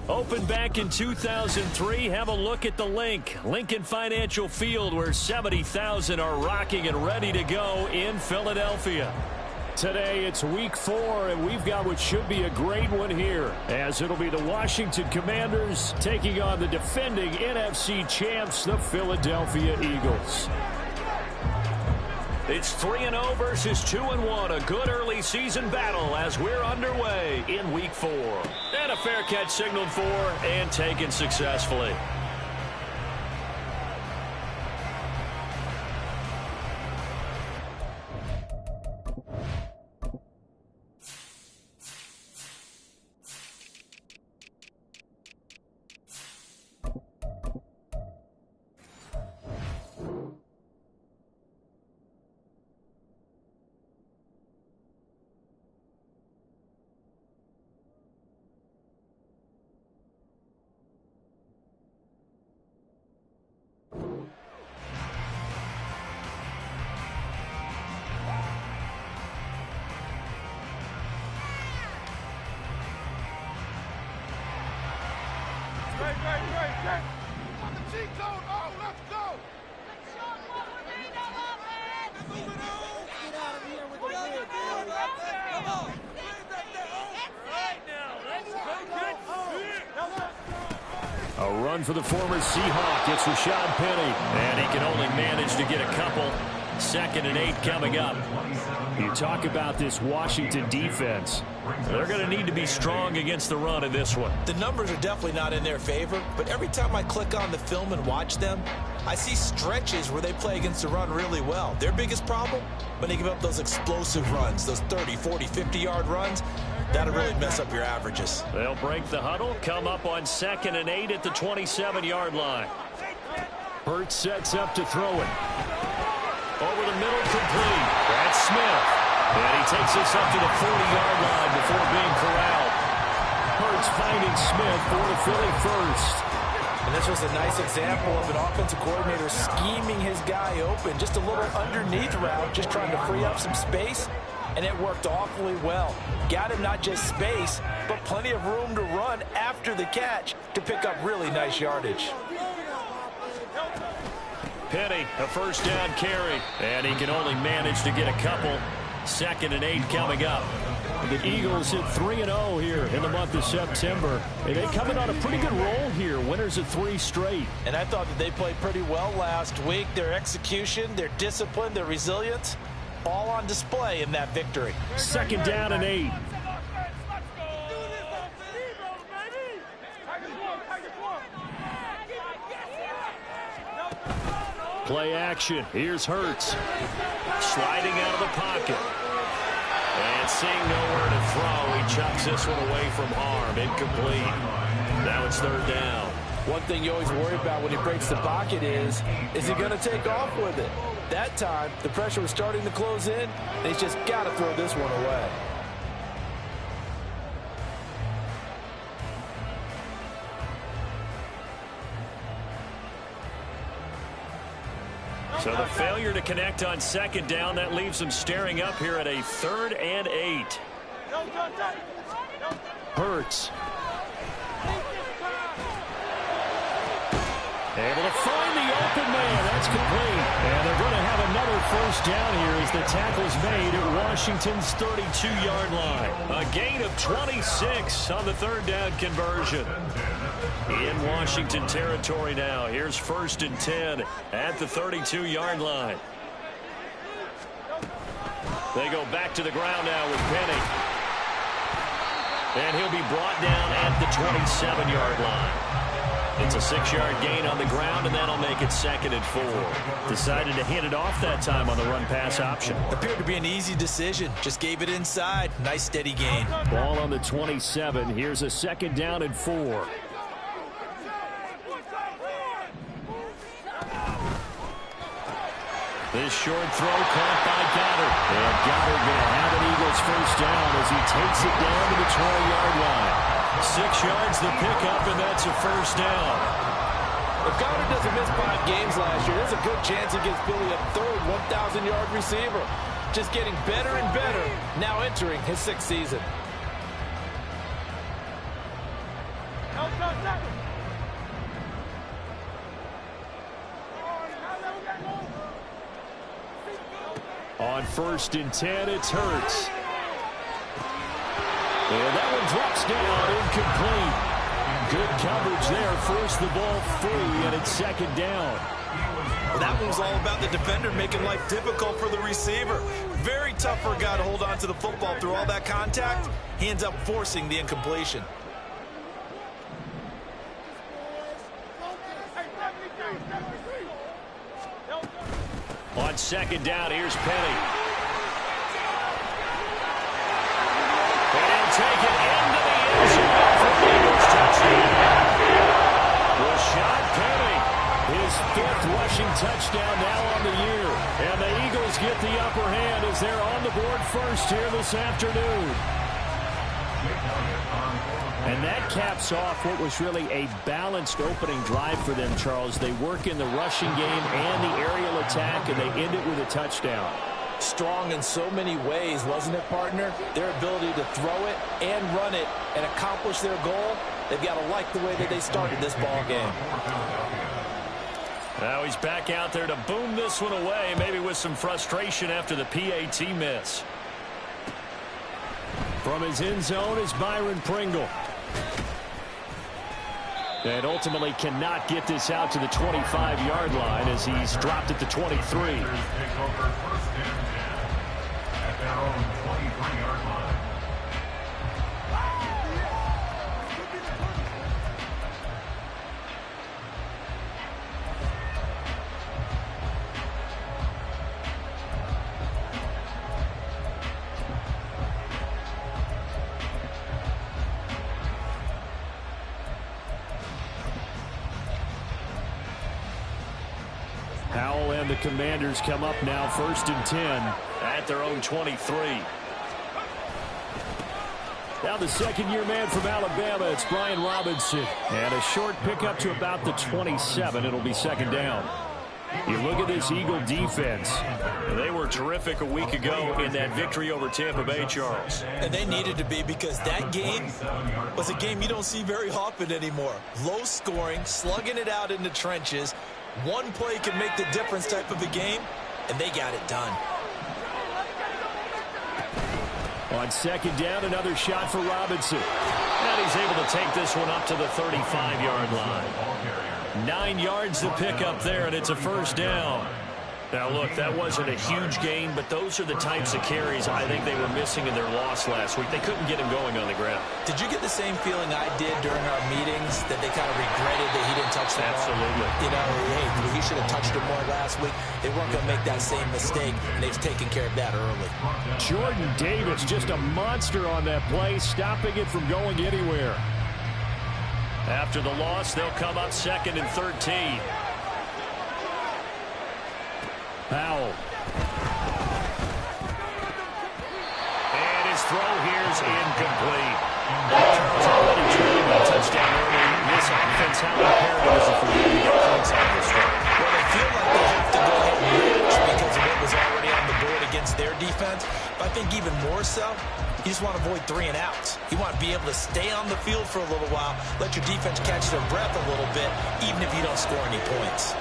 Opened back in 2003, have a look at the Lincoln Financial Field, where 70,000 are rocking and ready to go in Philadelphia. Today it's week 4, and we've got what should be a great one here, as it'll be the Washington Commanders taking on the defending NFC champs, the Philadelphia Eagles. It's 3-0 versus 2-1, a good early season battle as we're underway in week 4. And a fair catch signaled for and taken successfully. On the cheat code. Oh, let's go. Let's show them what we're made of, man. Moving on. Get out of here with the win. Come on. Right now, let's go get A run for the former Seahawk. It's Rashad Penny, and he can only manage to get a couple. 2nd and 8 coming up. You talk about this Washington defense. They're going to need to be strong against the run in this one. The numbers are definitely not in their favor, but every time I click on the film and watch them, I see stretches where they play against the run really well. Their biggest problem, when they give up those explosive runs, those 30, 40, 50-yard runs, that'll really mess up your averages. They'll break the huddle, come up on 2nd and 8 at the 27-yard line. Hurts sets up to throw it. Over the middle, complete. That's Smith. And he takes this up to the 40-yard line before being corralled. Hurts finding Smith for the Philly first. And this was a nice example of an offensive coordinator scheming his guy open. Just a little underneath route, just trying to free up some space. And it worked awfully well. Got him not just space, but plenty of room to run after the catch to pick up really nice yardage. Penny, a first down carry, and he can only manage to get a couple. 2nd and 8 coming up. The Eagles hit 3-0 here in the month of September. And they come in on a pretty good roll here. Winners of 3 straight. And I thought that they played pretty well last week. Their execution, their discipline, their resilience, all on display in that victory. 2nd down and 8. Play action. Here's Hurts. Sliding out of the pocket. And seeing nowhere to throw, he chucks this one away from harm. Incomplete. Now it's 3rd down. One thing you always worry about when he breaks the pocket is he going to take off with it? That time, the pressure was starting to close in, and he's just got to throw this one away. So the failure to connect on 2nd down, that leaves them staring up here at a 3rd and 8. Hurts. Able to find the open man. That's complete. And they're going to have another first down here as the tackle's made at Washington's 32-yard line. A gain of 26 on the 3rd down conversion. In Washington territory now. Here's 1st and 10 at the 32-yard line. They go back to the ground now with Penny. And he'll be brought down at the 27-yard line. It's a 6-yard gain on the ground, and that'll make it 2nd and 4. Decided to hand it off that time on the run-pass option. Appeared to be an easy decision. Just gave it inside. Nice steady gain. Ball on the 27. Here's a 2nd down and 4. This short throw caught by Goddard. And Goddard going to have an Eagles first down as he takes it down to the 20-yard line. 6 yards the pickup, and that's a first down. If Goddard doesn't miss 5 games last year, there's a good chance he gets Philly a 3rd 1,000-yard receiver. Just getting better and better, now entering his 6th season. On 1st and 10, it's Hurts. And that one drops down, incomplete. Good coverage there. Forced the ball free, and it's 2nd down. Well, that one was all about the defender making life difficult for the receiver. Very tough for a guy to hold on to the football through all that contact. He ends up forcing the incompletion. On 2nd down, here's Penny. And he'll take it into the end zone for the Eagles touchdown. Rashad Penny, his 5th rushing touchdown now on the year. And the Eagles get the upper hand as they're on the board first here this afternoon. And that caps off what was really a balanced opening drive for them, Charles. They work in the rushing game and the aerial attack, and they end it with a touchdown. Strong in so many ways, wasn't it, partner? Their ability to throw it and run it and accomplish their goal, they've got to like the way that they started this ball game. Now he's back out there to boom this one away, maybe with some frustration after the PAT miss. From his end zone is Byron Pringle. And ultimately cannot get this out to the 25-yard line as he's dropped at the 23. Howell and the Commanders come up now 1st and 10 at their own 23. Now the 2nd-year man from Alabama, it's Brian Robinson. And a short pickup to about the 27. It'll be 2nd down. You look at this Eagle defense. They were terrific a week ago in that victory over Tampa Bay, Charles. And they needed to be, because that game was a game you don't see very often anymore. Low scoring, slugging it out in the trenches. One play can make the difference type of a game, and they got it done. On 2nd down, another shot for Robinson. And he's able to take this one up to the 35-yard line. 9 yards to pick up there, and it's a 1st down. Now, look, that wasn't a huge gain, but those are the types of carries I think they were missing in their loss last week. They couldn't get him going on the ground. Did you get the same feeling I did during our meetings, that they kind of regretted that he didn't touch the ball? Absolutely. You know, hey, he should have touched it more last week. They weren't going to make that same mistake, and they've taken care of that early. Jordan Davis, just a monster on that play, stopping it from going anywhere. After the loss, they'll come up 2nd and 13. Powell. And his throw here is incomplete. Charles already trailing a touchdown early. This offense, how imperative is it for them to get points out of this one? Well, they feel like they have to go ahead and manage because of what was already on the board against their defense. But I think even more so, you just want to avoid 3 and outs. You want to be able to stay on the field for a little while, let your defense catch their breath a little bit, even if you don't score any points.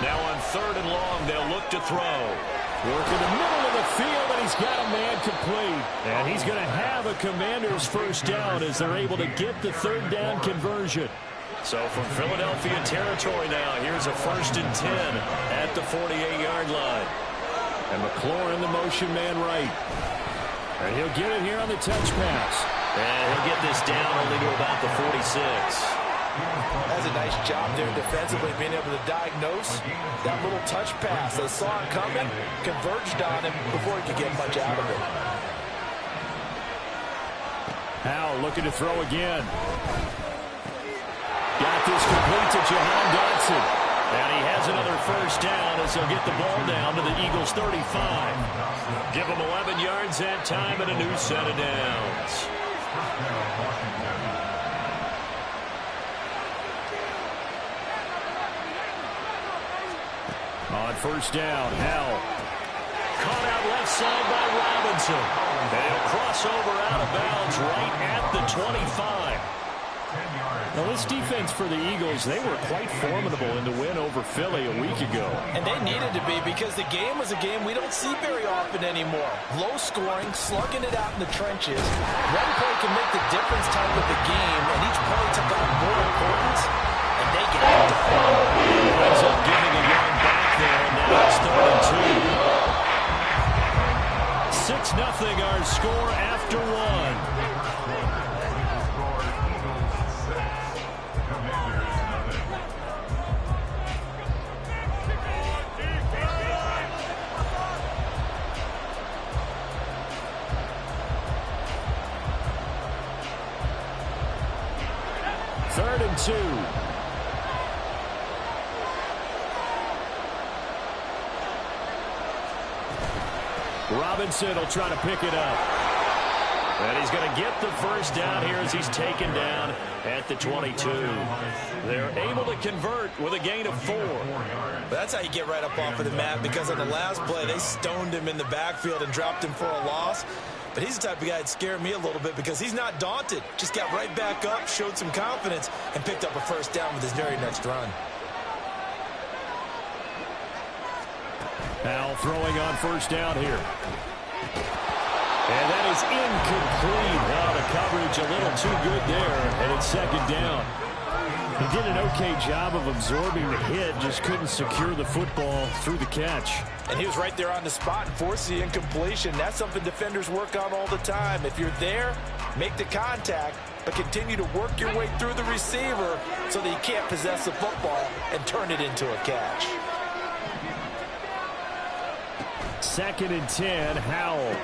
Now on 3rd and long, they'll look to throw. Work in the middle of the field, and he's got a man complete. And he's going to have a Commanders 1st down as they're able to get the 3rd down conversion. So from Philadelphia territory now, here's a 1st and 10 at the 48-yard line. And McLaurin, the motion man right. And he'll get it here on the touch pass. And he'll get this down only to about the 46. That's a nice job there defensively, being able to diagnose that little touch pass. They saw him coming, converged on him before he could get much out of it. Howell looking to throw again. Got this complete to Jahan Dotson. And he has another 1st down as he'll get the ball down to the Eagles' 35. Give them 11 yards that time and a new set of downs. On 1st down, Howell. Caught out left side by Robinson. They'll cross over out of bounds right at the 25. Now, this defense for the Eagles, they were quite formidable in the win over Philly a week ago. And they needed to be, because the game was a game we don't see very often anymore. Low scoring, slugging it out in the trenches. One play can make the difference type of the game, and each play took on more importance, and they get after it. Ends up giving a yard back there, and now it's 3 and 2. 6-0 our score after one. Third and 2. Robinson will try to pick it up. And he's going to get the first down here as he's taken down at the 22. They're able to convert with a gain of 4. That's how you get right up off of the mat, because on the last play, they stoned him in the backfield and dropped him for a loss. But he's the type of guy that scared me a little bit, because he's not daunted. Just got right back up, showed some confidence, and picked up a first down with his very next run. Now throwing on first down here. And that is incomplete. Wow, the coverage a little too good there, and it's second down. He did an okay job of absorbing the hit, just couldn't secure the football through the catch. And he was right there on the spot and forced the incompletion. That's something defenders work on all the time. If you're there, make the contact, but continue to work your way through the receiver so that you can't possess the football and turn it into a catch. 2nd and 10, Howell.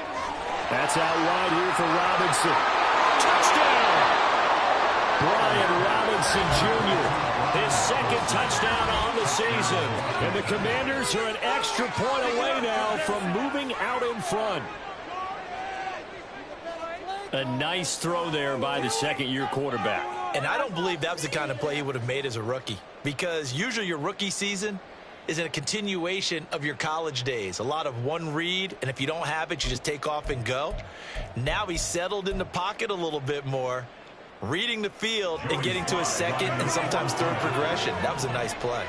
That's out wide here for Robinson. Touchdown! Brian Robinson Jr., his second touchdown on the season. And the Commanders are an extra point away now from moving out in front. A nice throw there by the second-year quarterback. And I don't believe that was the kind of play he would have made as a rookie, because usually your rookie season is in a continuation of your college days. A lot of one read, and if you don't have it, you just take off and go. Now he's settled in the pocket a little bit more, reading the field and getting to his second and sometimes third progression. That was a nice play.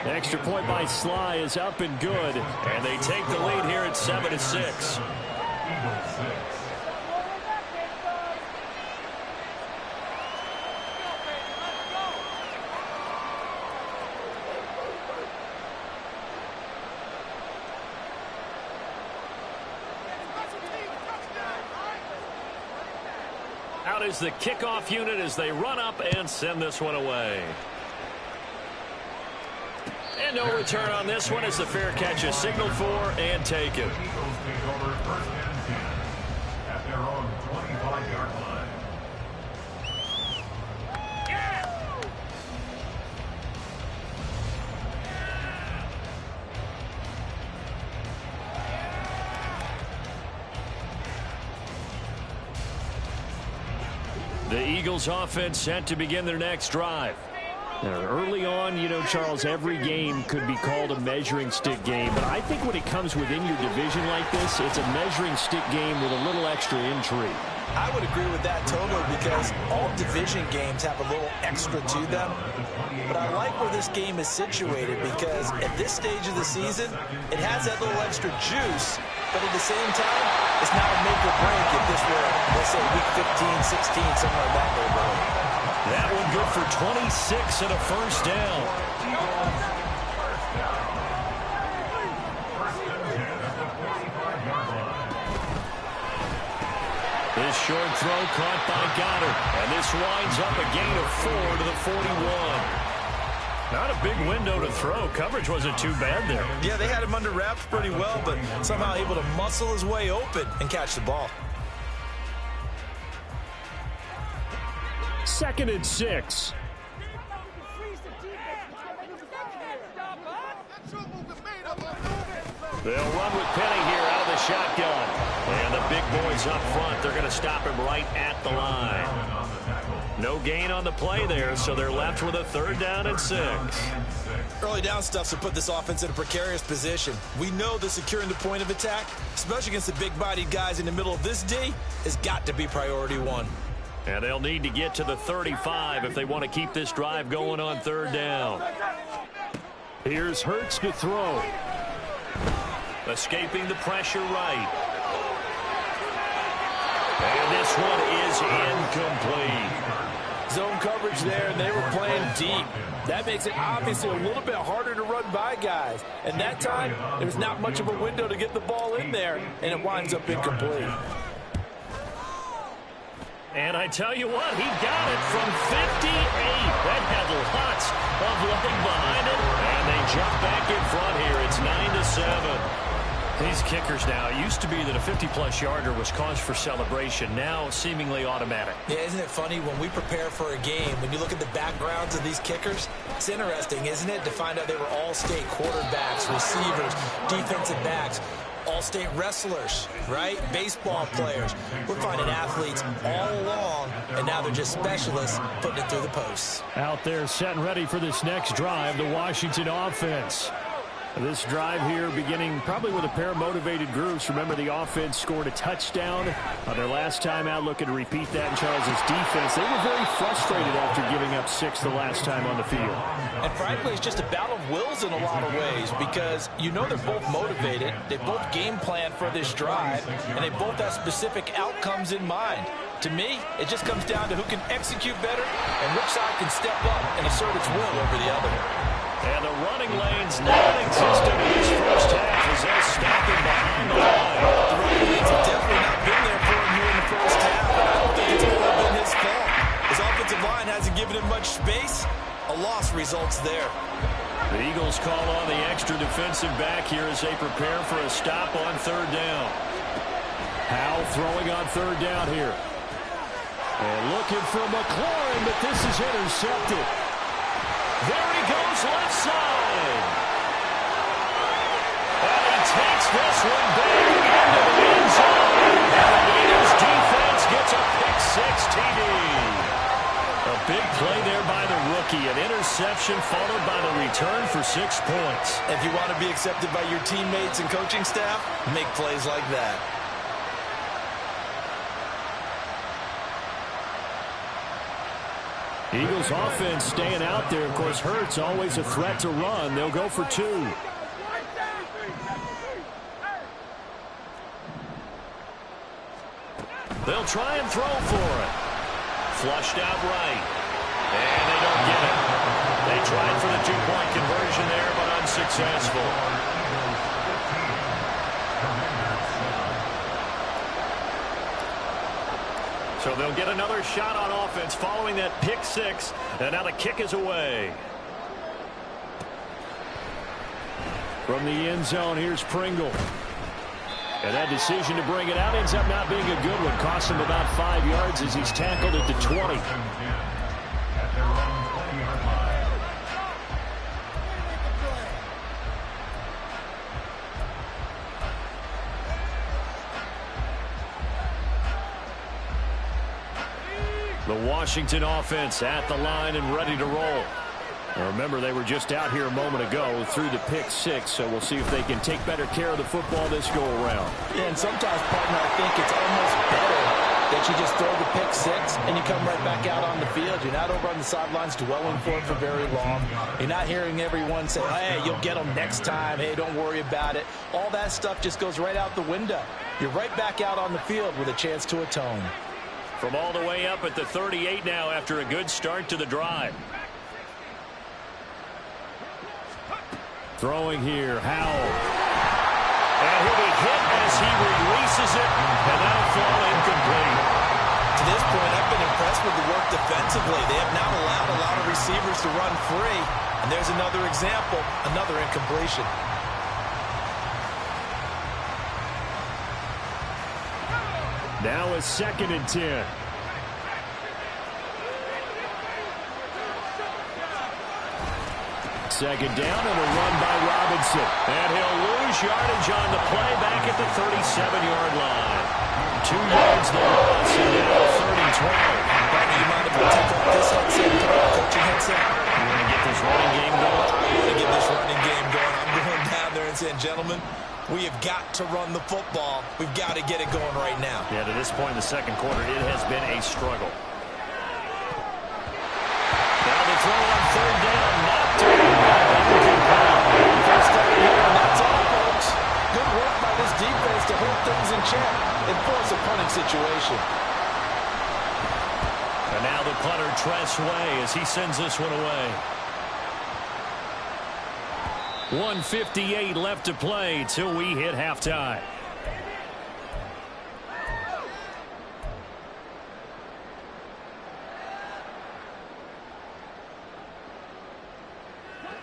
Extra point by Sly is up and good, and they take the lead here at 7-6. Out is the kickoff unit as they run up and send this one away. And no return on this one as the fair catch is signaled for and taken. At their own 25-yard line. The Eagles offense set to begin their next drive. Now, early on, you know, Charles, every game could be called a measuring stick game. But I think when it comes within your division like this, it's a measuring stick game with a little extra intrigue. I would agree with that totally, because all division games have a little extra to them. But I like where this game is situated, because at this stage of the season, it has that little extra juice. But at the same time, it's not a make or break if this were, let's say, week 15, 16, somewhere in that neighborhood. That one good for 26 and a first down. This short throw caught by Goddard. And this winds up a gain of 4 to the 41. Not a big window to throw. Coverage wasn't too bad there. Yeah, they had him under wraps pretty well, but somehow able to muscle his way open and catch the ball. 2nd and 6. They'll run with Penny here out of the shotgun. And the big boys up front, they're going to stop him right at the line. No gain on the play there, so they're left with a 3rd down and 6. Early down stuff to put this offense in a precarious position. We know that securing the point of attack, especially against the big-bodied guys in the middle of this D, has got to be priority 1. And they'll need to get to the 35 if they want to keep this drive going on 3rd down. Here's Hurts to throw. Escaping the pressure right. And this one is incomplete. Zone coverage there, and they were playing deep. That makes it obviously a little bit harder to run by guys. And that time, there's not much of a window to get the ball in there, and it winds up incomplete. And I tell you what, he got it from 58. That had lots of leg behind it. And they jump back in front here. It's 9-7. These kickers now, it used to be that a 50-plus yarder was cause for celebration. Now seemingly automatic. Yeah, isn't it funny when we prepare for a game, when you look at the backgrounds of these kickers, it's interesting, isn't it, to find out they were all-state quarterbacks, receivers, defensive backs, all-state wrestlers, right? Baseball players. We're finding athletes all along, and now they're just specialists putting it through the posts. Out there set and ready for this next drive, the Washington offense. This drive here beginning probably with a pair of motivated groups. Remember, the offense scored a touchdown on their last time out. Looking to repeat that in Charles' defense. They were very frustrated after giving up 6 the last time on the field. And frankly, it's just a battle of wills in a lot of ways because you know they're both motivated. They both game plan for this drive, and they both have specific outcomes in mind. To me, it just comes down to who can execute better and which side can step up and assert its will over the other. And the running lane's non-existent in this first half as they're stopping behind the line. The running lanes have definitely not been there for him here in the first half, but I don't think it's all been his fault. His offensive line hasn't given him much space. A loss results there. The Eagles call on the extra defensive back here as they prepare for a stop on 3rd down. Howe throwing on 3rd down here. And looking for McLaurin, but this is intercepted. There he goes left side. And he takes this one back into the end zone. And the Raiders defense gets a pick-6 TD. A big play there by the rookie. An interception followed by the return for 6 points. If you want to be accepted by your teammates and coaching staff, make plays like that. Eagles offense staying out there. Of course, Hurts always a threat to run. They'll go for 2. They'll try and throw for it. Flushed out right. And they don't get it. They tried for the 2-point conversion there, but unsuccessful. So they'll get another shot on offense following that pick-6. And now the kick is away. From the end zone, here's Pringle. And that decision to bring it out ends up not being a good one. Cost him about 5 yards as he's tackled at the 20. The Washington offense at the line and ready to roll. Now remember, they were just out here a moment ago through the pick-6, so we'll see if they can take better care of the football this go-around. Yeah, and sometimes, partner, I think it's almost better that you just throw the pick-6 and you come right back out on the field. You're not over on the sidelines dwelling for it for very long. You're not hearing everyone say, hey, you'll get them next time. Hey, don't worry about it. All that stuff just goes right out the window. You're right back out on the field with a chance to atone. From all the way up at the 38 now after a good start to the drive. Throwing here, Howell. And he'll be hit as he releases it, and that'll fall incomplete. To this point, I've been impressed with the work defensively. They have not allowed a lot of receivers to run free. And there's another example, another incompletion. Now a 2nd and 10. Second down and a run by Robinson. And he'll lose yardage on the play back at the 37-yard line. 2 yards the loss, and now 30-12. You might have this running game going? I want to get this running game going. I'm going down there and saying, gentlemen, we have got to run the football. We've got to get it going right now. Yeah, to this point in the second quarter, it has been a struggle. Now the throw on third down, not doing First down here, and that's all, folks. Good work by this defense to hold things in check and force a punting situation. And now the punter, Tress Way, as he sends this one away. 1:58 left to play till we hit halftime.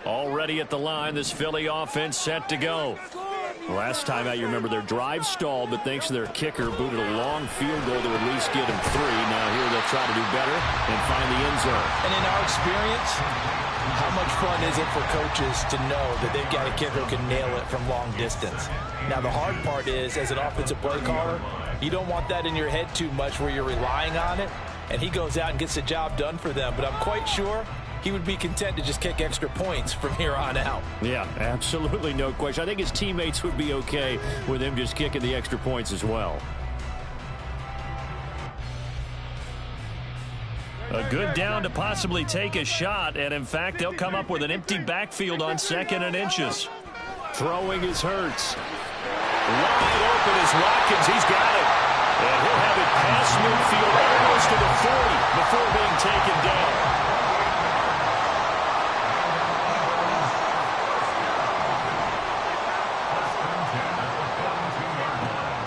Already at the line, this Philly offense set to go. Last time out, you remember their drive stalled, but thanks to their kicker, booted a long field goal to at least get them 3. Now here they'll try to do better and find the end zone. And in our experience, how much fun is it for coaches to know that they've got a kicker who can nail it from long distance? Now, the hard part is, as an offensive play caller, you don't want that in your head too much where you're relying on it, and he goes out and gets the job done for them. But I'm quite sure he would be content to just kick extra points from here on out. Yeah, absolutely no question. I think his teammates would be okay with him just kicking the extra points as well. A good down to possibly take a shot, and in fact, they'll come up with an empty backfield on 2nd and inches. Throwing is Hurts. Wide open is Watkins. He's got it. And he'll have it past midfield almost to the 40 before being taken down.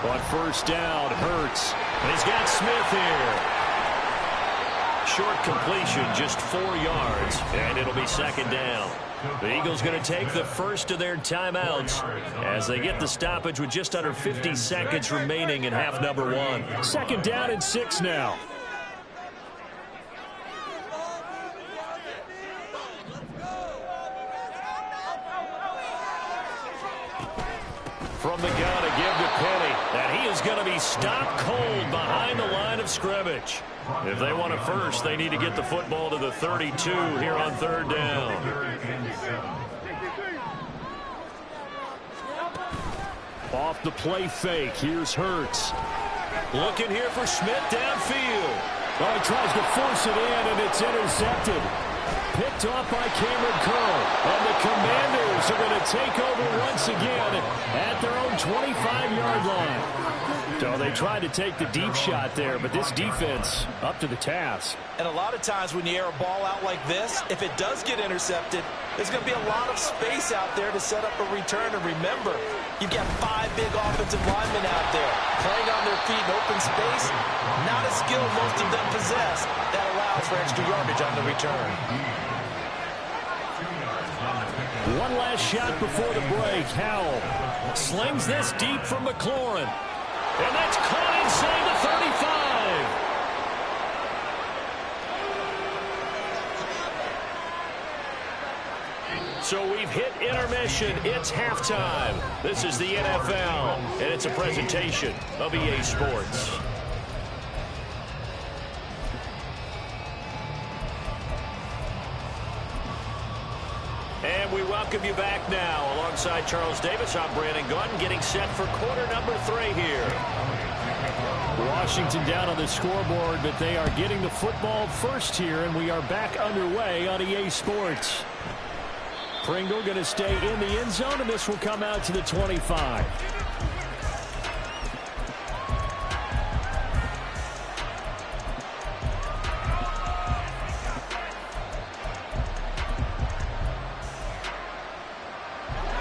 On first down, Hurts. And he's got Smith here. Short completion, just 4 yards, and it'll be 2nd down. The Eagles going to take the first of their timeouts as they get the stoppage with just under 50 seconds remaining in half number 1. 2nd down and 6 now. From the gun, a give to Penny, and he is going to be stopped cold behind the line of scrimmage. If they want it first, they need to get the football to the 32 here on 3rd down. Off the play fake, here's Hurts. Looking here for Smith downfield. Oh, he tries to force it in, and it's intercepted. Picked off by Cameron Curl. And the Commanders are going to take over once again at their own 25-yard line. So they tried to take the deep shot there, but this defense up to the task. And a lot of times when you air a ball out like this, if it does get intercepted, there's going to be a lot of space out there to set up a return. And remember, you've got 5 big offensive linemen out there playing on their feet in open space. Not a skill most of them possess that allows for extra yardage on the return. One last shot before the break. Howell slings this deep from McLaurin. And that's caught inside the 35. So we've hit intermission. It's halftime. This is the NFL, and it's a presentation of EA Sports. And we welcome you back now. Alongside Charles Davis, I'm Brandon Gunn, getting set for quarter number 3 here. Washington down on the scoreboard, but they are getting the football first here, and we are back underway on EA Sports. Pringle going to stay in the end zone, and this will come out to the 25.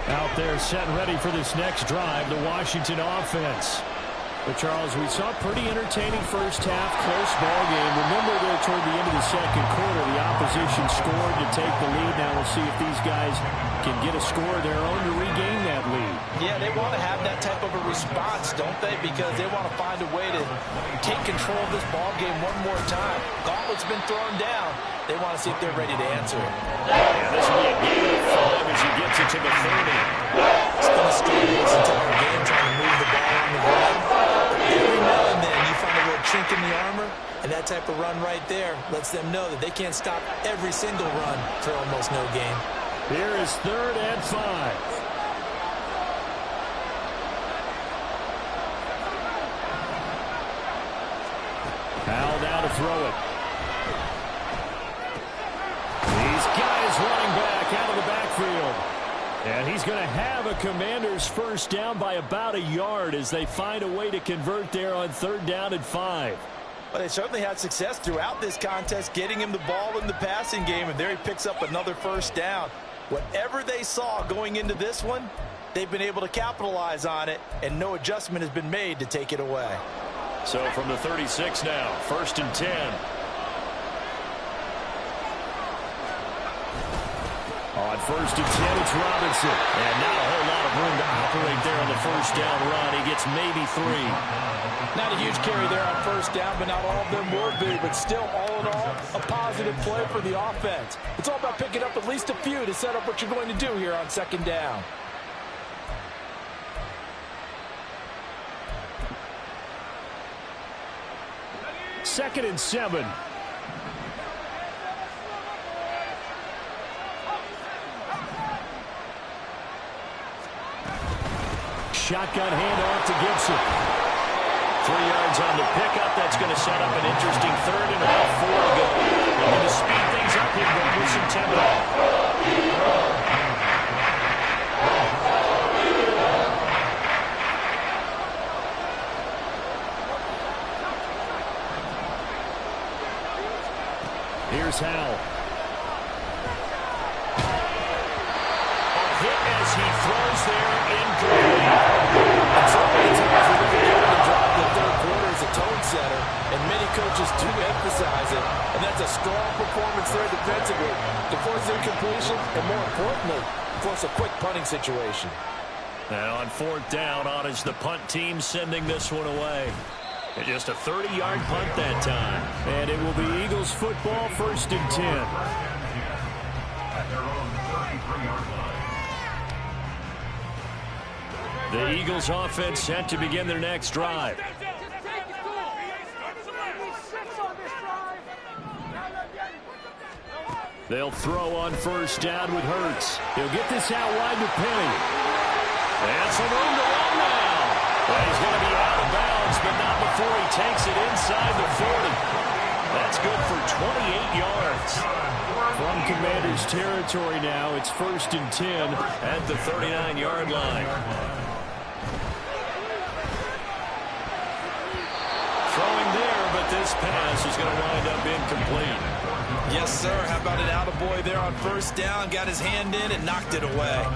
Out there set and ready for this next drive, the Washington offense. But Charles, we saw a pretty entertaining first half, close ball game. Remember there toward the end of the second quarter, the opposition scored to take the lead. Now we'll see if these guys can get a score of their own to regain that lead. Yeah, they want to have that type of a response, don't they? Because they want to find a way to take control of this ball game one more time. Gauntlet's been thrown down. They want to see if they're ready to answer it. Yeah, this will be a game of 5 as he gets it to the 30. It's been a struggle this entire game trying to move the ball on the ground. Every now and then you find a little chink in the armor, And that type of run right there lets them know that they can't stop every single run for almost no gain. Here is 3rd and 5. Powell now to throw it. These guys running back out of the backfield. And he's going to have a Commanders first down by about a yard as they find a way to convert there on 3rd down and 5. Well, they certainly had success throughout this contest getting him the ball in the passing game, and there he picks up another first down. Whatever they saw going into this one, they've been able to capitalize on it, and no adjustment has been made to take it away. So from the 36 now, 1st and 10. On 1st and 10, it's Robinson. And not a whole lot of room to operate there on the first down run. He gets maybe 3. Not a huge carry there on 1st down, but not all of them will be. But still, all in all, a positive play for the offense. It's all about picking up at least a few to set up what you're going to do here on 2nd down. Second and 7. Shotgun handoff to Gibson. 3 yards on the pickup. That's going to set up an interesting 3rd and about 4 to go. Looking to speed things up here, but with some tempo. Here's Howell. A hit as he throws there, incomplete. And so many times we look at the drive in the 3rd quarter as a tone setter, and many coaches do emphasize it. And that's a strong performance there defensively to force incompletion, and more importantly, force a quick punting situation. And on 4th down, on is the punt team sending this one away. And just a 30-yard punt that time. And it will be Eagles football, 1st and 10. At their own 33-yard line. The Eagles offense set to begin their next drive. They'll throw on 1st down with Hurts. He'll get this out wide to Penny. And some room to run now. Well, he's going to be out of bounds, but not before he takes it inside the 40. That's good for 28 yards. From Commanders territory now, it's 1st and 10 at the 39-yard line. Throwing there, but this pass is going to wind up incomplete. Yes, sir. How about an attaboy there on 1st down? Got his hand in and knocked it away.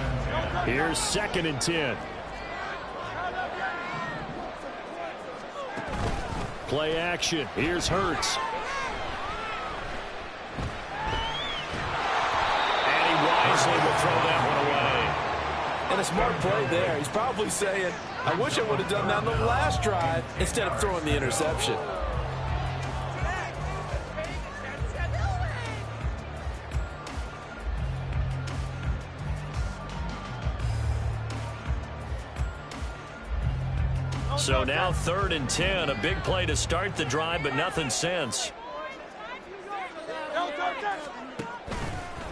Here's 2nd and 10. Play action. Here's Hurts. And he wisely will throw that one away. And a smart play there. He's probably saying, I wish I would have done that on the last drive instead of throwing the interception. So now 3rd and 10. A big play to start the drive, but nothing since.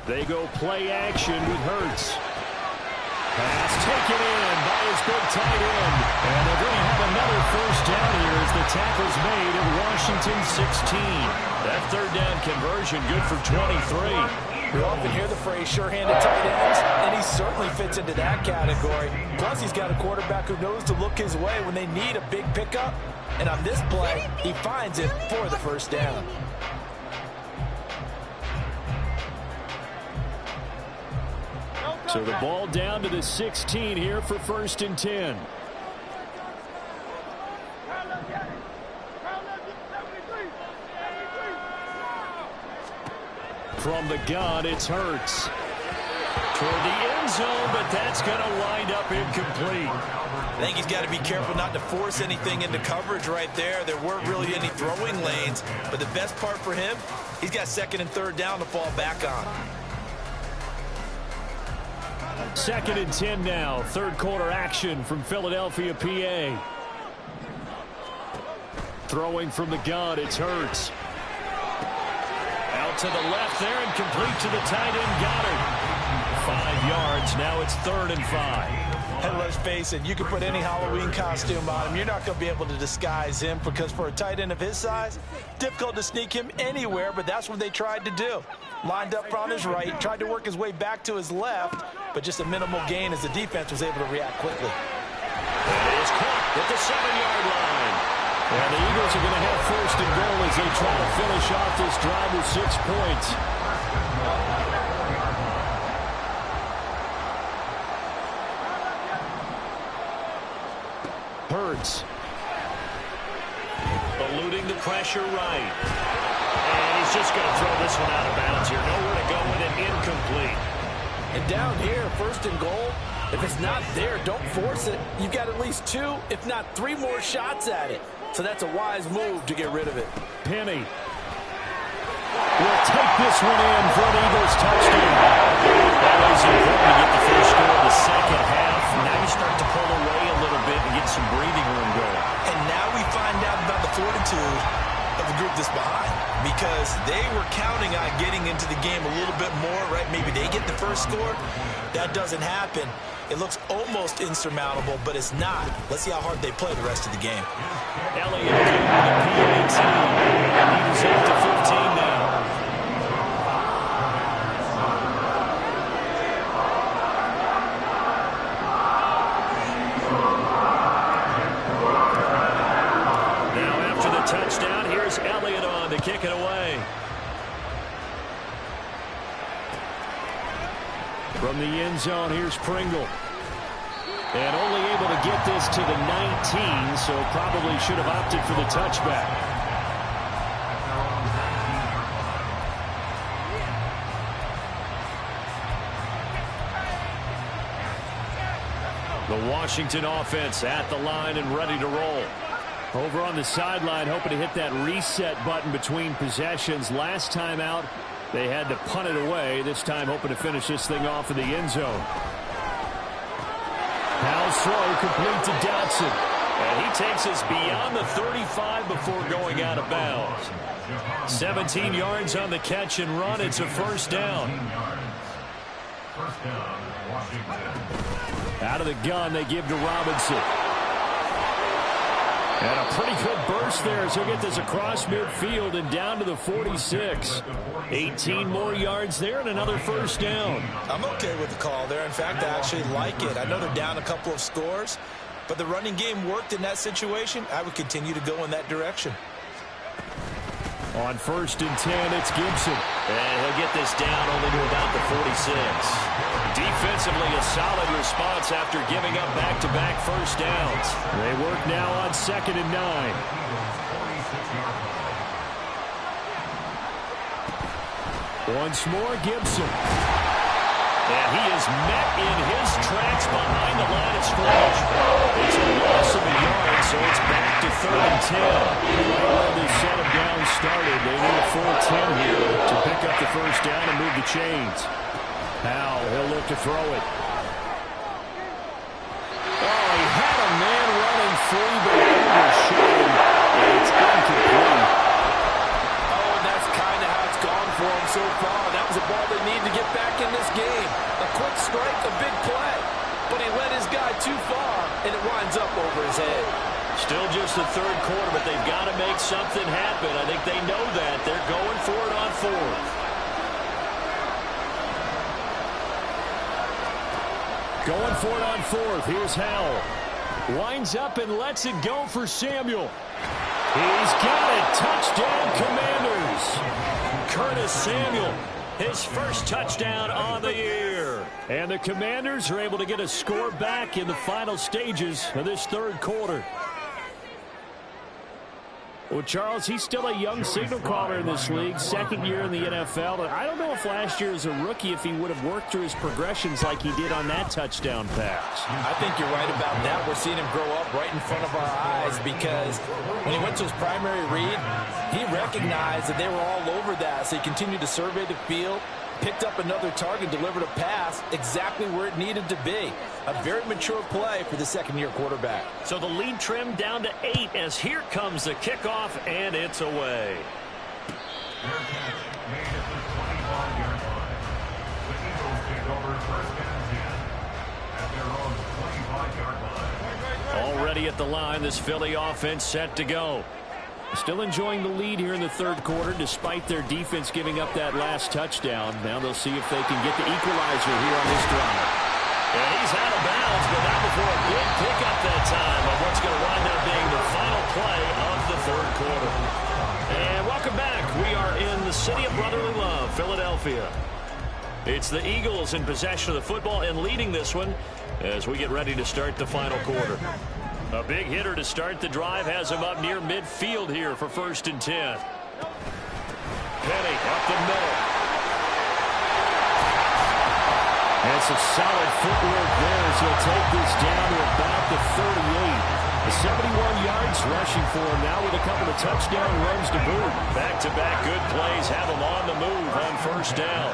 They go play action with Hurts. Pass taken in by his big tight end. And they're going to have another first down here as the tackle's made at Washington 16. That 3rd down conversion good for 23. You often hear the phrase sure-handed tight ends, and he certainly fits into that category. Plus, he's got a quarterback who knows to look his way when they need a big pickup. And on this play, he finds it for the first down. So the ball down to the 16 here for 1st and 10. From the gun, it's Hurts. Toward the end zone, but that's going to wind up incomplete. I think he's got to be careful not to force anything into coverage right there. There weren't really any throwing lanes, but the best part for him, he's got 2nd and 3rd down to fall back on. 2nd and 10 now. 3rd quarter action from Philadelphia, PA. Throwing from the gun, it's Hurts. Out to the left there and complete to the tight end Goddard. 5 yards. Now it's 3rd and 5. And let's face it, you can put any Halloween costume on him. You're not going to be able to disguise him because for a tight end of his size, difficult to sneak him anywhere, but that's what they tried to do. Lined up on his right, tried to work his way back to his left, but just a minimal gain as the defense was able to react quickly. And it is caught at the 7-yard line. And the Eagles are going to have 1st and goal as they try to finish off this drive with 6 points. Hurts. Eluding the pressure right. And he's just going to throw this one out of bounds here. Nowhere to go with it, incomplete. And down here, 1st and goal, if it's not there, don't force it. You've got at least 2, if not 3 more shots at it. So that's a wise move to get rid of it. Penny will take this one in for an Eagles touchdown. Always important to get the first score of the second half. Now you start to pull away a little bit and get some breathing room going. And now we find out about the fortitude of the group that's behind, because they were counting on getting into the game a little bit more, right? Maybe they get the first score. That doesn't happen. It looks almost insurmountable, but it's not. Let's see how hard they play the rest of the game. Elliott with a PAT. He's up to 15 now. Now after the touchdown, here's Elliott on to kick it away. From the end zone, here's Pringle. And only able to get this to the 19, so probably should have opted for the touchback. The Washington offense at the line and ready to roll. Over on the sideline, hoping to hit that reset button between possessions. Last time out, they had to punt it away. This time hoping to finish this thing off in the end zone. Howell's throw complete to Dotson. And he takes us beyond the 35 before going out of bounds. 17 yards on the catch and run. It's a 1st down. Out of the gun, they give to Robinson. And a pretty good burst there as he'll get this across midfield and down to the 46. 18 more yards there and another 1st down. I'm okay with the call there. In fact, I actually like it. I know they're down a couple of scores, but the running game worked in that situation. I would continue to go in that direction. On 1st and 10, it's Gibson. And he'll get this down only to about the 46. Defensively, a solid response after giving up back-to-back 1st downs. They work now on 2nd and 9. Once more, Gibson. And he is met in his tracks behind the line of scrimmage. It's a loss of a yard, so it's back to 3rd and 10. Right where they set him down started. They need a full 10 here to pick up the 1st down and move the chains. Powell, he'll look to throw it. Oh, he had a man running free, but he overshot him. And it's incomplete. Oh, and that's kind of how it's gone for him so far. That was a ball they need to get back in this game. A quick strike, a big play. But he led his guy too far, and it winds up over his head. Still just the 3rd quarter, but they've got to make something happen. I think they know that. They're going for it on 4th. Going for it on 4th. Here's Howell. Winds up and lets it go for Samuel. He's got it. Touchdown, Commanders. Curtis Samuel, his 1st touchdown on the year. And the Commanders are able to get a score back in the final stages of this 3rd quarter. Well, Charles, he's still a young signal caller in this league, 2nd year in the NFL. I don't know if last year as a rookie if he would have worked through his progressions like he did on that touchdown pass. I think you're right about that. We're seeing him grow up right in front of our eyes because when he went to his primary read, he recognized that they were all over that. So he continued to survey the field, Picked up another target, delivered a pass exactly where it needed to be. A very mature play for the second-year quarterback. So the lead trimmed down to 8 as here comes the kickoff, and it's away. Their catch made at the 25-yard line. The Eagles take over first and 10 at their own 25-yard line. Already at the line, this Philly offense set to go. Still enjoying the lead here in the third quarter despite their defense giving up that last touchdown. Now they'll see if they can get the equalizer here on this drive. And he's out of bounds, but not before a big pickup that time of what's going to wind up being the final play of the third quarter. And welcome back. We are in the city of brotherly love, Philadelphia. It's the Eagles in possession of the football and leading this one as we get ready to start the final quarter. A big hitter to start the drive has him up near midfield here for 1st and 10. Penny up the middle. And some solid footwork there as he'll take this down to about the 38. The 71 yards rushing for him now with a couple of touchdown runs to boot. Back-to-back good plays have him on the move on 1st down.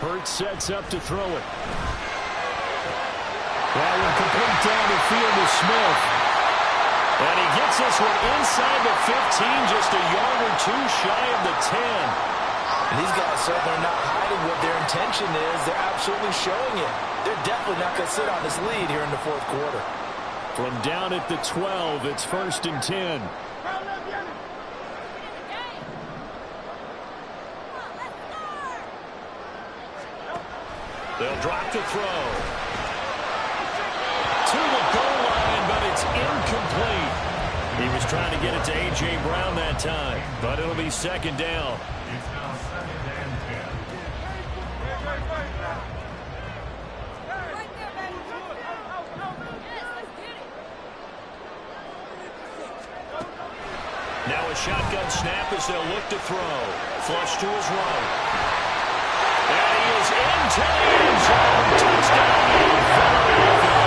Hurts sets up to throw it. That one complete down the field to Smith. And he gets this one inside the 15, just a yard or two shy of the 10. And these guys certainly are not hiding what their intention is. They're absolutely showing it. They're definitely not going to sit on this lead here in the fourth quarter. From down at the 12, it's 1st and 10. They'll drop to throw. To the goal line, but it's incomplete. He was trying to get it to A.J. Brown that time, but it'll be 2nd down. It's now 2nd and 10. Now a shotgun snap as they'll look to throw. Flush to his right. And he is into the end zone. Touchdown, Philadelphia.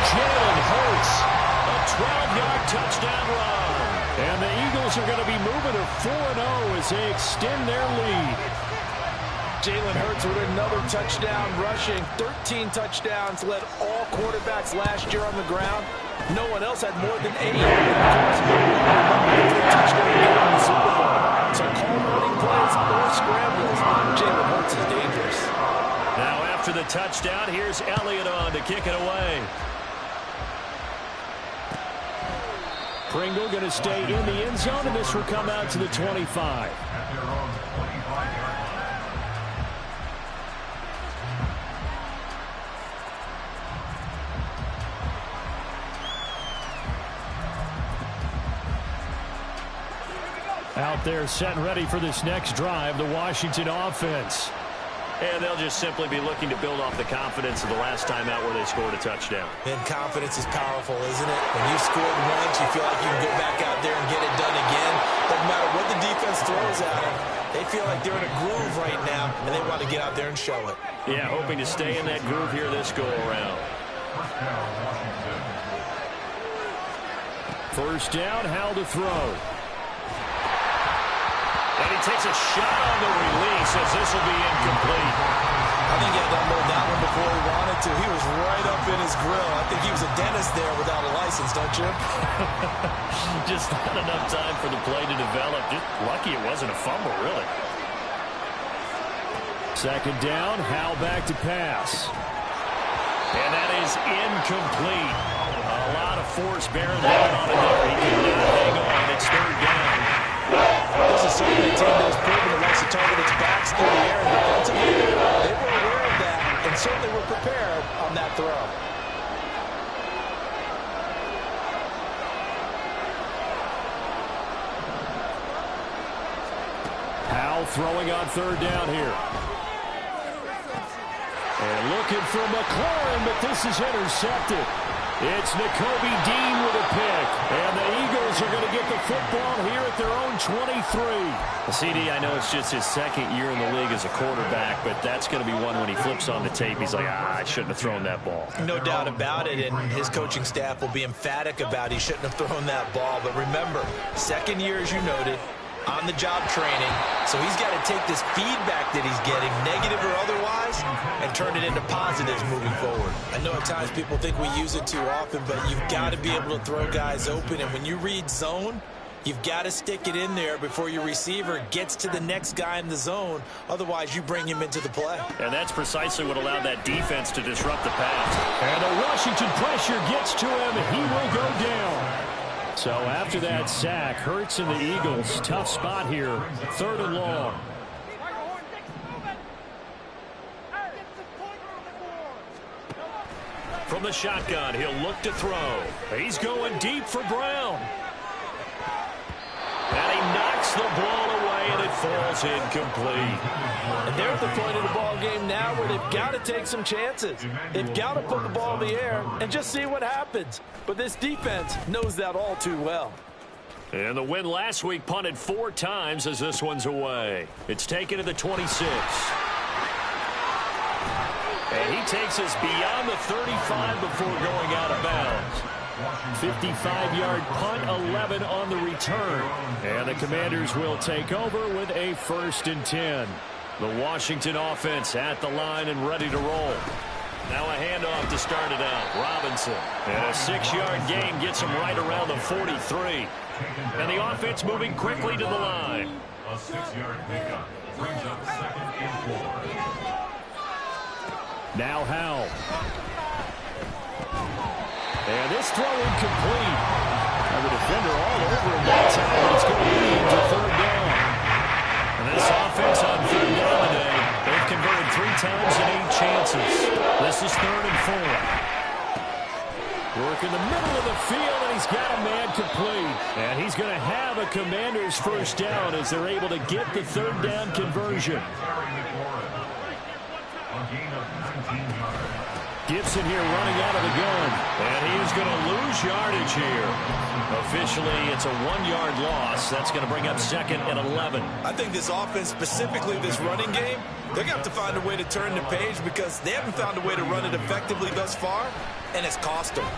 Jalen Hurts, a 12-yard touchdown run. And the Eagles are going to be moving to 4-0 as they extend their lead. Jalen Hurts with another touchdown rushing. 13 touchdowns, led all quarterbacks last year on the ground. No one else had more than 8. Touchdown game in the Super Bowl. So call running plays or scrambles. Jalen Hurts is dangerous. Now after the touchdown, here's Elliott on to kick it away. Pringle going to stay in the end zone, and this will come out to the 25. At their own 25-yard line. Out there set and ready for this next drive, the Washington offense. And they'll just simply be looking to build off the confidence of the last time out where they scored a touchdown. And confidence is powerful, isn't it? When you scored once, you feel like you can go back out there and get it done again. Doesn't matter what the defense throws at them. They feel like they're in a groove right now, and they want to get out there and show it. Yeah, hoping to stay in that groove here this go-around. First down, Howell to throw. And he takes a shot on the release as this will be incomplete. I think he had to unload that one before he wanted to. He was right up in his grill. I think he was a dentist there without a license, don't you? Just not enough time for the play to develop. Just lucky it wasn't a fumble, really. Second down, Howell back to pass. And that is incomplete. A lot of force bearing down on it there. He cannot hang on. It's third down. This is certainly a team that has proven it wants to target its backs through the air. And defensively, they were aware of that and certainly were prepared on that throw. Howell throwing on third down here. And looking for McLaurin, but this is intercepted. It's Nakobe Dean with a pick. And the Eagles are going to get the football here at their own 23. CD, I know it's just his second year in the league as a quarterback, but that's going to be one when he flips on the tape. He's like, I shouldn't have thrown that ball. No doubt about it, and his coaching staff will be emphatic about he shouldn't have thrown that ball. But remember, second year, as you noted, on-the-job training. So he's got to take this feedback that he's getting, negative or otherwise, and turn it into positives moving forward. I know at times people think we use it too often, but you've got to be able to throw guys open. And when you read zone, you've got to stick it in there before your receiver gets to the next guy in the zone. Otherwise, you bring him into the play. And that's precisely what allowed that defense to disrupt the pass. And the Washington pressure gets to him. He will go down. So after that sack, Hurts and the Eagles, tough spot here. 3rd and long. From the shotgun, he'll look to throw. He's going deep for Brown. And he knocks the ball away, and it falls incomplete. And they're at the point of the ball game now where they've got to take some chances. They've got to put the ball in the air and just see what happens. But this defense knows that all too well. And the win last week punted 4 times as this one's away. It's taken to the 26. And he takes us beyond the 35 before going out of bounds. 55-yard punt, 11 on the return. And the Commanders will take over with a 1st and 10. The Washington offense at the line and ready to roll. Now a handoff to start it out. Robinson. And a 6-yard gain gets him right around the 43. And the offense moving quickly to the line. A 6-yard pickup brings up 2nd and 4. Now Howell. And this throw incomplete. And the defender all over him that time, but it's going to lead to 3rd down. And this offense on 3rd down today, they've converted 3 times in 8 chances. This is 3rd and 4. Work in the middle of the field, and he's got a man complete. And he's going to have a Commander's 1st down as they're able to get the 3rd down conversion. Gibson here running out of the gun. And he is going to lose yardage here. Officially, it's a 1-yard loss. That's going to bring up 2nd and 11. I think this offense, specifically this running game, they're going to have to find a way to turn the page because they haven't found a way to run it effectively thus far, and it's cost them.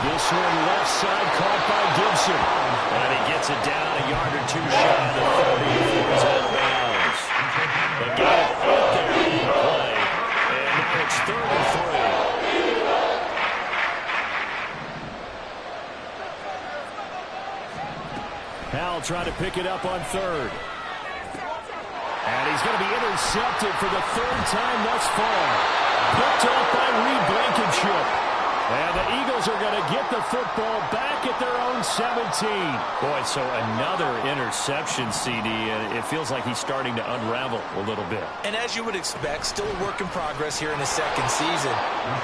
This one left side caught by Gibson. And he gets it down a yard or 2 shy of the 30 before he's out of bounds. But got it out there in the play. And now it's 3rd and 3. Howell trying to pick it up on 3rd. And he's going to be intercepted for the 3rd time thus far. Picked off by Reed Blankenship. And the Eagles are going to get the football back at their own 17. Boy, so another interception, CD, and it feels like he's starting to unravel a little bit. And as you would expect, still a work in progress here in his 2nd season.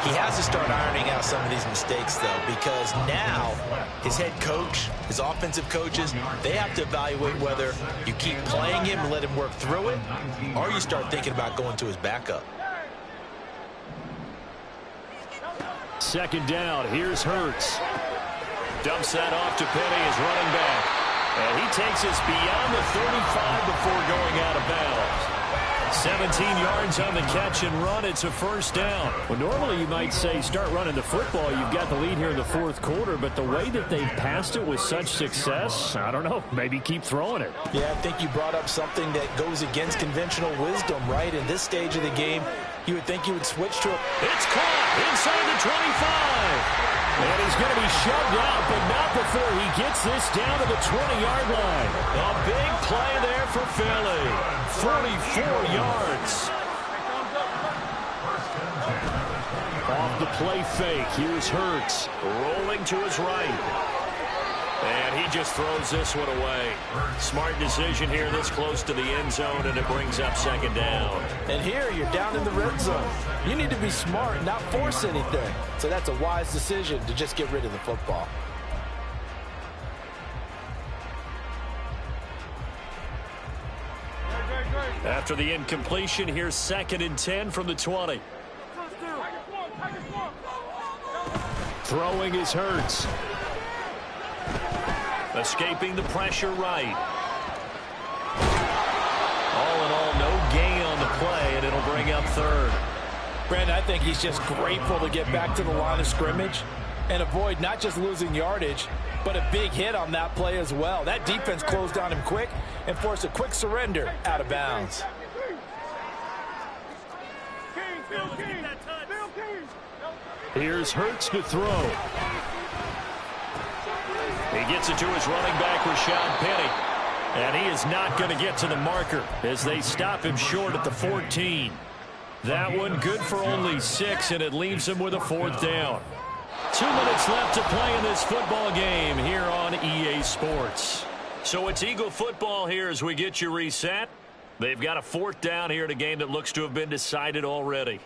He has to start ironing out some of these mistakes, though, because now his head coach, his offensive coaches, they have to evaluate whether you keep playing him and let him work through it, or you start thinking about going to his backup. 2nd down. Here's Hurts. Dumps that off to Penny as running back. And he takes us beyond the 35 before going out of bounds. 17 yards on the catch and run. It's a 1st down. Well, normally you might say start running the football. You've got the lead here in the 4th quarter, but the way that they've passed it with such success, I don't know, maybe keep throwing it. Yeah, I think you brought up something that goes against conventional wisdom, right? In this stage of the game, you would think you would switch to it. It's caught inside the 25. And he's going to be shoved out, but not before he gets this down to the 20-yard line. A big play there for Philly. 44 yards. Off the play fake. Here's Hurts rolling to his right. And he just throws this one away. Smart decision here this close to the end zone, and it brings up 2nd down. And here you're down in the red zone. You need to be smart and not force anything. So that's a wise decision to just get rid of the football. After the incompletion, here's 2nd and 10 from the 20. Throwing is Hurts. Escaping the pressure right. All in all, no gain on the play, and it'll bring up 3rd. Brandon, I think he's just grateful to get back to the line of scrimmage. and avoid not just losing yardage, but a big hit on that play as well. That defense closed on him quick and forced a quick surrender out of bounds. Here's Hurts to throw. He gets it to his running back, Rashad Penny. And he is not going to get to the marker as they stop him short at the 14. That one good for only 6, and it leaves him with a 4th down. 2 minutes left to play in this football game here on EA Sports. So it's Eagle football here as we get you reset. They've got a 4th down here in a game that looks to have been decided already.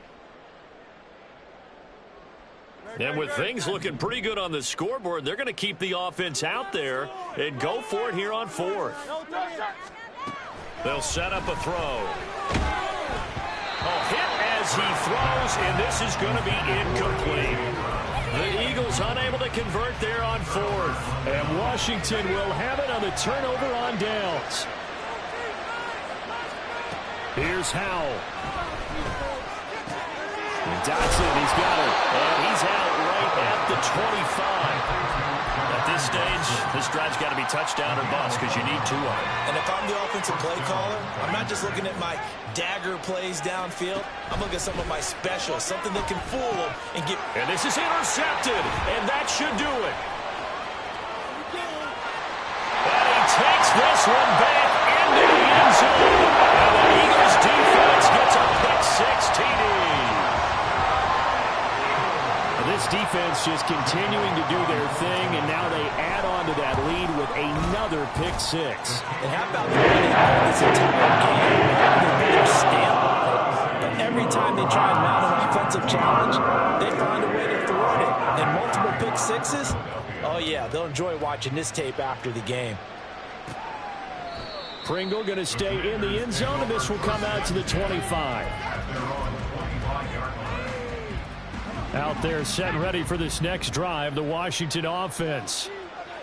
And with things looking pretty good on the scoreboard, they're going to keep the offense out there and go for it here on 4th. They'll set up a throw. A hit as he throws, and this is going to be incomplete. The Eagles unable to convert there on 4th. And Washington will have it on the turnover on downs. Here's Howell. Dotson, he's got it, and he's out right at the 25. At this stage, this drive's got to be touchdown or bust because you need 2 of them. And if I'm the offensive play caller, I'm not just looking at my dagger plays downfield. I'm looking at some of my specials, something that can fool them and get... And this is intercepted, and that should do it. And he takes this one back into the end zone. And the Eagles defense gets a pick-6 TD. This defense just continuing to do their thing, and now they add on to that lead with another pick-6. And how about the way they call this entire game and having their stamp on it? But every time they try and mount an offensive challenge, they find a way to thwart it. And multiple pick-6s, oh yeah, they'll enjoy watching this tape after the game. Pringle going to stay in the end zone, and this will come out to the 25. Out there set and ready for this next drive, the Washington offense.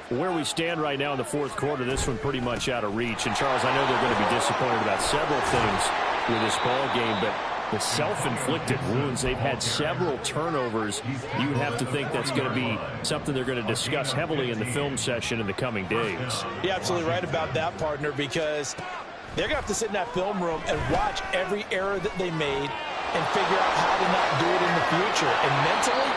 Where we stand right now in the 4th quarter, this one pretty much out of reach. And, Charles, I know they're going to be disappointed about several things with this ball game, but the self-inflicted wounds, they've had several turnovers. You would have to think that's going to be something they're going to discuss heavily in the film session in the coming days. You're absolutely right about that, partner, because they're going to have to sit in that film room and watch every error that they made and figure out how to not do it in the future. And mentally,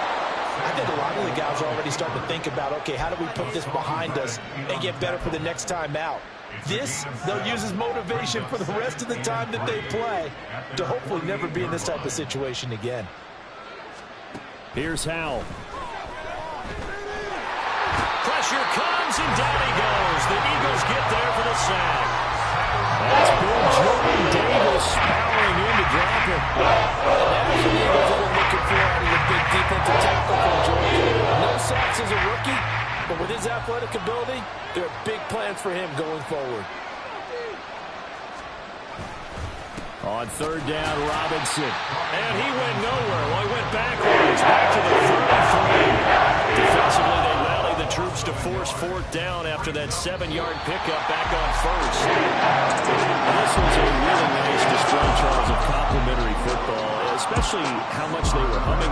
I think a lot of the guys are already starting to think about, okay, how do we put this behind us and get better for the next time out? This, they'll use as motivation for the rest of the time that they play to hopefully never be in this type of situation again. Here's Howell. Pressure comes, and down he goes. The Eagles get there for the sack. That's big Jordan Davis powering in to drop it. And that was the Eagles that were looking for out of the big defensive tackle from Georgia. No sacks as a rookie, but with his athletic ability, there are big plans for him going forward. On 3rd down, Robinson. And he went nowhere. Well, he went backwards, back to the 33. Defensively, they rallied the troops to force 4th down after that 7-yard pickup back on 1st. This was a really nice display, Charles, of complimentary football, especially how much they were humming